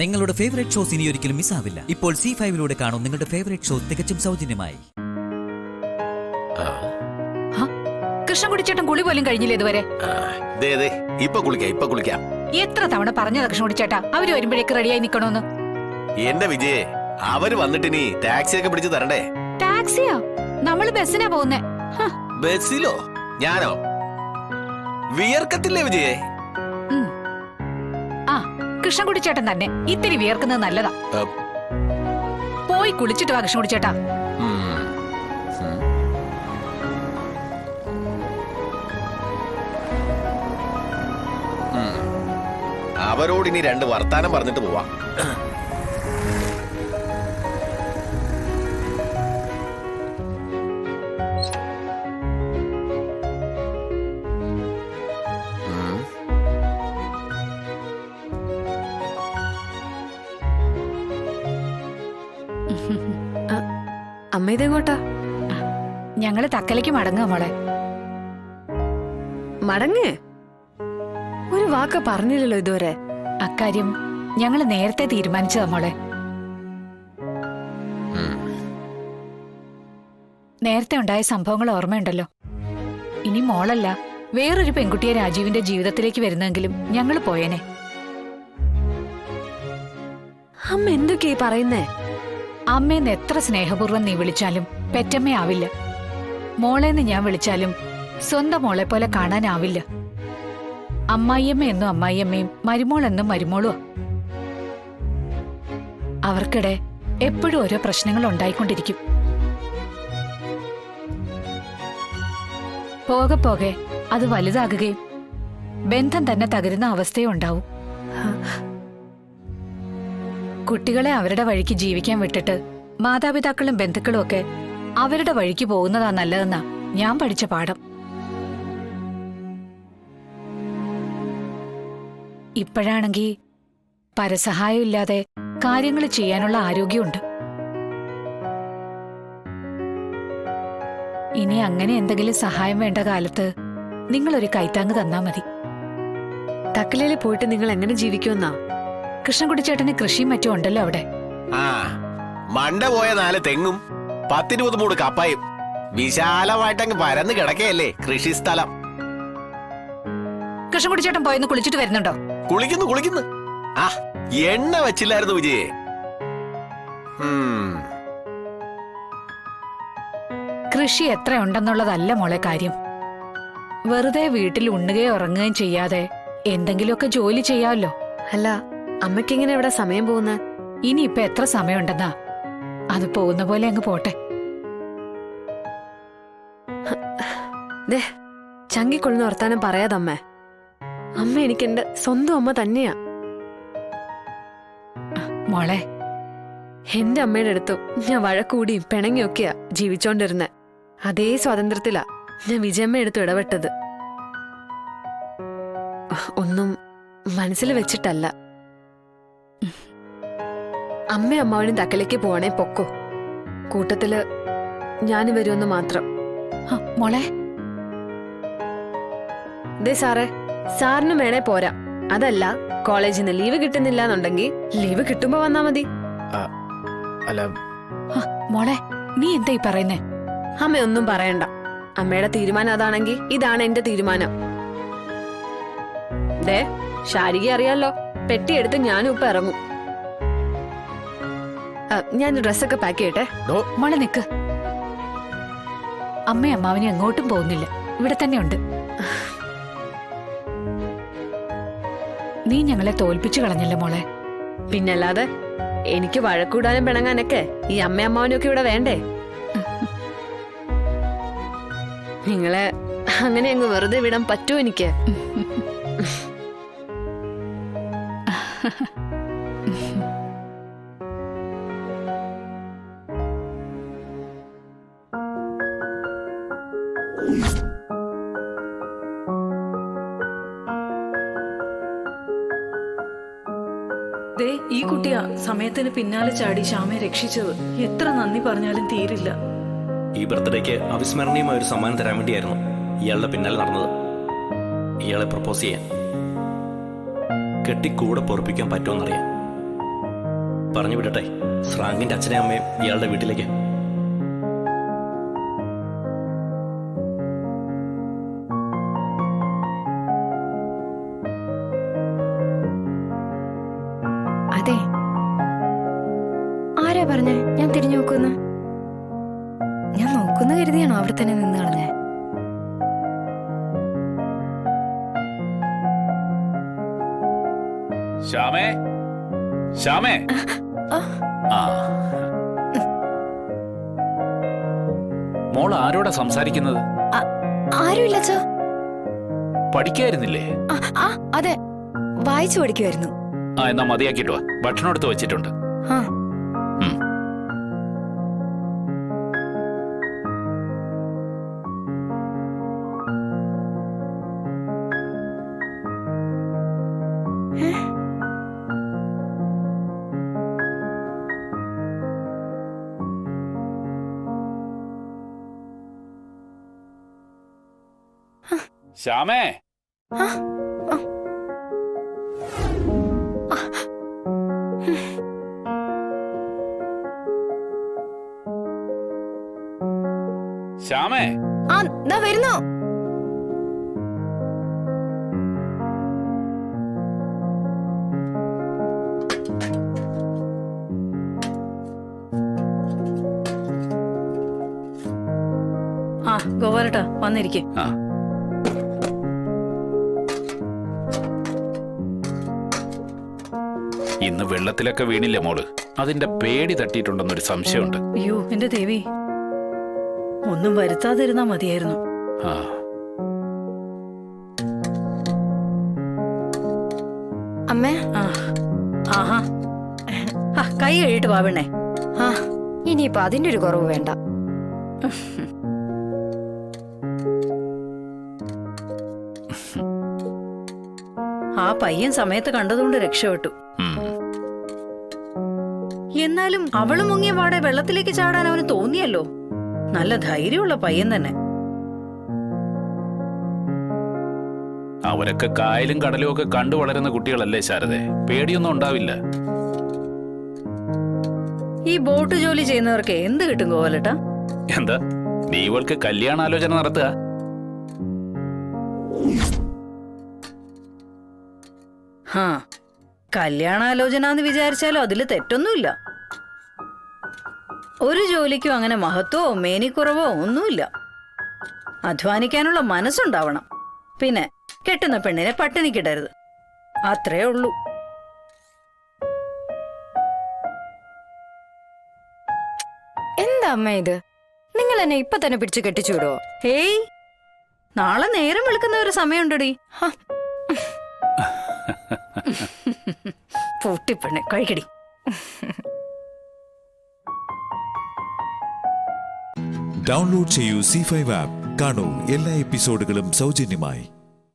നിങ്ങളുടെ favourite shows ഇനി ഒരിക്കലും മിസ്സാവില്ല. ഇപ്പോൾ C5 കാണും നിങ്ങളുടെ ഫേവറേറ്റ് ഷോ തികച്ചും സൗജന്യമായി. കൃഷ്ണൻകുടിച്ചേട്ടൻ കുളി പോലും കഴിഞ്ഞില്ല ഇതുവരെ. ഇപ്പൊ കുളിക്കാം. എത്ര തവണ പറഞ്ഞതാ കൃഷ്ണൻകുടിച്ചേട്ടാ അവര് വരുമ്പോഴേക്ക് റെഡിയായി നിക്കണോന്ന്. എന്റെ വിജയേ, അവര് വന്നിട്ടിനി ടാക്സി ഒക്കെ പിടിച്ചു തരണ്ടേ? ടാക്സിയാ? നമ്മള് ബസ്സിനാ പോകുന്നേ. ബസ്സിലോ? ഞാനോ? വിയർക്കത്തില്ലേ വിജയേ? ആ, കൃഷ്ണൻകുടിച്ചേട്ടൻ തന്നെ ഇത്തിരി വിയർക്കുന്നത് നല്ലതാ. പോയി കുളിച്ചിട്ട് വാ കൃഷ്ണൻകുടിച്ചേട്ടാ. അവരോട് ഇനി രണ്ട് വർത്താനം പറഞ്ഞിട്ട് പോവാം. അമ്മ ഇതെങ്ങോട്ടാ? ഞങ്ങള് തക്കലേക്ക് മടങ്ങുക മോളെ. മടങ്ങേ? ഒരു വാക്ക് പറഞ്ഞില്ലല്ലോ ഇതുവരെ. അക്കാര്യം ഞങ്ങള് നേരത്തെ തീരുമാനിച്ചതാ മോളെ. നേരത്തെ ഉണ്ടായ സംഭവങ്ങൾ ഓർമ്മയുണ്ടല്ലോ. ഇനി മോളല്ല വേറൊരു പെൺകുട്ടിയെ രാജീവിന്റെ ജീവിതത്തിലേക്ക് വരുന്നെങ്കിലും ഞങ്ങള് പോയേനെ. അമ്മ എന്തൊക്കെയാ പറയുന്നേ? അമ്മേന്ന് എത്ര സ്നേഹപൂർവ്വം നീ വിളിച്ചാലും പെറ്റമ്മയാവില്ല. മോളേന്ന് ഞാൻ വിളിച്ചാലും സ്വന്തം മോളെ പോലെ കാണാനാവില്ല. അമ്മായിയമ്മ എന്നും അമ്മായിയമ്മയും മരുമോൾ എന്നും മരുമോളും. അവർക്കിടെ എപ്പോഴും ഓരോ പ്രശ്നങ്ങൾ ഉണ്ടായിക്കൊണ്ടിരിക്കും. പോകെ പോകെ അത് വലുതാകുകയും ബന്ധം തന്നെ തകരുന്ന അവസ്ഥയും ഉണ്ടാവും. കുട്ടികളെ അവരുടെ വഴിക്ക് ജീവിക്കാൻ വിട്ടിട്ട് മാതാപിതാക്കളും ബന്ധുക്കളും ഒക്കെ അവരുടെ വഴിക്ക് പോകുന്നതാ നല്ലതെന്നാ ഞാൻ പഠിച്ച പാഠം. ഇപ്പോഴാണെങ്കി പരസഹായം ഇല്ലാതെ കാര്യങ്ങൾ ചെയ്യാനുള്ള ആരോഗ്യമുണ്ട്. ഇനി അങ്ങനെ എന്തെങ്കിലും സഹായം വേണ്ട കാലത്ത് നിങ്ങളൊരു കൈത്താങ് തന്നാ മതി. തക്കലയിൽ പോയിട്ട് നിങ്ങൾ എങ്ങനെ ജീവിക്കുമെന്നാ? കൃഷ്ണൻകുടിച്ചേട്ടന് കൃഷിയും മറ്റും ഉണ്ടല്ലോ അവിടെ. മണ്ട പോയ 4 തെങ്ങും 10-20 മൂട് കപ്പായും വിശാലമായിട്ടങ്ങ് പരന്ന് കിടക്കയല്ലേ കൃഷി സ്ഥലം. കൃഷ്ണൻകുടിച്ചേട്ടൻ പോയെന്ന് കുളിച്ചിട്ട് വരുന്നുണ്ടോ? കുളിക്കുന്നു. ആ, എണ്ണ വെച്ചില്ലായിരുന്നു വിജയേ. കൃഷി എത്ര ഉണ്ടെന്നുള്ളതല്ല മോളെ കാര്യം. വെറുതെ വീട്ടിൽ ഉണ്ണുകയോ ഉറങ്ങുകയും ചെയ്യാതെ എന്തെങ്കിലുമൊക്കെ ജോലി ചെയ്യാമല്ലോ. അല്ല, അമ്മയ്ക്കിങ്ങനെ എവിടെ സമയം പോകുന്ന? ഇനിയിപ്പൊ എത്ര സമയമുണ്ടെന്നാ? അത് പോകുന്ന പോലെ അങ്ങ് പോട്ടെ. ചങ്കിക്കൊള്ളുന്ന വർത്താനം പറയാതമ്മേ. അമ്മ എനിക്ക് എന്റെ സ്വന്തം അമ്മ തന്നെയാ. മോളെ, എന്റെ അമ്മയുടെ അടുത്തും ഞാൻ വഴക്കൂടിയും പിണങ്ങിയൊക്കെയാ ജീവിച്ചോണ്ടിരുന്നെ. അതേ സ്വാതന്ത്ര്യത്തിലാ ഞാൻ വിജയമ്മ എടുത്തു ഇടപെട്ടത്. ഒന്നും മനസ്സിൽ വെച്ചിട്ടല്ല. അമ്മ അമ്മാവനും തക്കലേക്ക് പോവാണേ പൊക്കോ. കൂട്ടത്തില് ഞാൻ വരുമെന്ന് മാത്രം. മോളെ, ദേ സാറേ, സാറിനും വേണേ പോരാ. അതല്ല, കോളേജിൽ നിന്ന് ലീവ് കിട്ടുന്നില്ല എന്നുണ്ടെങ്കിൽ ലീവ് കിട്ടുമ്പോ വന്നാ മതി. മോളെ, നീ എന്താ ഈ പറയുന്നേ? അമ്മയൊന്നും പറയണ്ട. അമ്മയുടെ തീരുമാനം അതാണെങ്കിൽ ഇതാണ് എന്റെ തീരുമാനം. ദേ, ശാരിക അറിയാലോ, പെട്ടിയെടുത്ത് ഞാനും ഇപ്പൊ ഇറങ്ങും. ഞാൻ ഡ്രസ്സൊക്കെ പാക്ക് ചെയ്യട്ടെ. മോളെ നിക്ക്. അമ്മയും അമ്മാവനും എങ്ങോട്ടും പോകുന്നില്ല, ഇവിടെ തന്നെ ഉണ്ട്. നീ ഞങ്ങളെ തോൽപ്പിച്ചു കളഞ്ഞല്ലോ മോളെ. പിന്നല്ലാതെ എനിക്ക് വഴക്കൂടാനും പിണങ്ങാനൊക്കെ ഈ അമ്മയമ്മാവനും ഒക്കെ ഇവിടെ വേണ്ടേ? നിങ്ങളെ അങ്ങനെ അങ്ങ് വെറുതെ വിടാൻ പറ്റുമോ എനിക്ക്? ഈ കുട്ടിയാ സമയത്തിന് പിന്നാലെ ചാടി ശ്യാമയെ രക്ഷിച്ചത്. എത്ര നന്ദി പറഞ്ഞാലും തീരില്ല. ഈ ബർത്ത്ഡേക്ക് അവിസ്മരണീയമായ ഒരു സമ്മാനം തരാൻ വേണ്ടിയായിരുന്നു ഇയാളുടെ പിന്നാലെ നടന്നത്. ഇയാളെ പ്രപ്പോസ് ചെയ്യാൻ കെട്ടിക്കൂടെ പൊറപ്പിക്കാൻ പറ്റുമെന്നറിയാം. പറഞ്ഞു വിടട്ടെ ശ്രാങ്കിന്റെ അച്ഛനെയും അമ്മയും ഇയാളുടെ വീട്ടിലേക്ക്. അതെ, ആരാ പറഞ്ഞേ ഞാൻ തിരിഞ്ഞു നോക്കുന്ന? ഞാൻ നോക്കുന്ന കരുതിയാണോ അവിടെ തന്നെ നിന്ന് കളഞ്ഞേ? ശ്യാമേ, ശ്യാമേ. ആ, മോൾ ആരോടാ സംസാരിക്കുന്നത്? ആരുമില്ല അച്ഛാ. പഠിക്കായിരുന്നില്ലേ? അതെ, വായിച്ചു പഠിക്കുമായിരുന്നു. ആ, എന്നാ മതിയാക്കിട്ടോ, ഭക്ഷണം എടുത്ത് വെച്ചിട്ടുണ്ട്. ആ. ഉം. ശ്യാമേ, ശ്യാമേ. ആ, ദാ വരുന്നു. ആ ഗോപാലട്ടാ വന്നിരിക്കേ. ആ, ഇന്ന് വെള്ളത്തിലൊക്കെ വീണില്ലേ മോള്? അതിന്റെ പേടി തട്ടിയിട്ടുണ്ടെന്നൊരു സംശയമുണ്ട്. അയ്യോ എന്റെ ദേവി, ഒന്നും വരുത്താതിരുന്നാ മതിയായിരുന്നു. ആ, അമ്മേ. ആ ആഹാ, കൈ കഴിയിട്ട് വാവണേ. ആ, ഇനിയിപ്പോ അതിന്റെ ഒരു കുറവ് വേണ്ട. ആ പയ്യൻ സമയത്ത് കണ്ടതുകൊണ്ട് രക്ഷപ്പെട്ടു. ഉം. എന്നാലും അവള് മുങ്ങിയ പാടെ വെള്ളത്തിലേക്ക് ചാടാൻ അവന് തോന്നിയല്ലോ. നല്ല ധൈര്യമുള്ള പയ്യൻ തന്നെ. അവരൊക്കെ കായലും കടലും ഒക്കെ കണ്ടു വളരുന്ന കുട്ടികളല്ലേ ശാരദേ? പേടിയൊന്നും ഉണ്ടാവില്ല. ഈ ബോട്ട് ജോലി ചെയ്യുന്നവർക്ക് എന്ത് കിട്ടും ഗോപാലട്ടാ? എന്താ നീ ഇവൾക്ക് കല്യാണാലോചന നടത്തുക? ഹാ, കല്യാണാലോചന എന്ന് വിചാരിച്ചാലും അതില് തെറ്റൊന്നുമില്ല. ഒരു ജോലിക്കും അങ്ങനെ മഹത്വമോ മേനിക്കുറവോ ഒന്നുമില്ല. അധ്വാനിക്കാനുള്ള മനസ്സുണ്ടാവണം. പിന്നെ കെട്ടുന്ന പെണ്ണിനെ പട്ടിണിക്കിടരുത്. അത്രേ ഉള്ളൂ. എന്താ അമ്മ ഇത്? നിങ്ങൾ എന്നെ ഇപ്പൊ തന്നെ പിടിച്ചു കെട്ടിച്ചുവിടോ? ഹേയ്, നാളെ നേരം വെളുക്കുന്ന ഒരു സമയമുണ്ടടി. പൊട്ടിപ്പെണ്ണെ കഴിക്കടി. ഡൗൺലോഡ് ചെയ്യൂ C5 ആപ്പ്. കാണൂ എല്ലാ എപ്പിസോഡുകളും സൗജന്യമായി.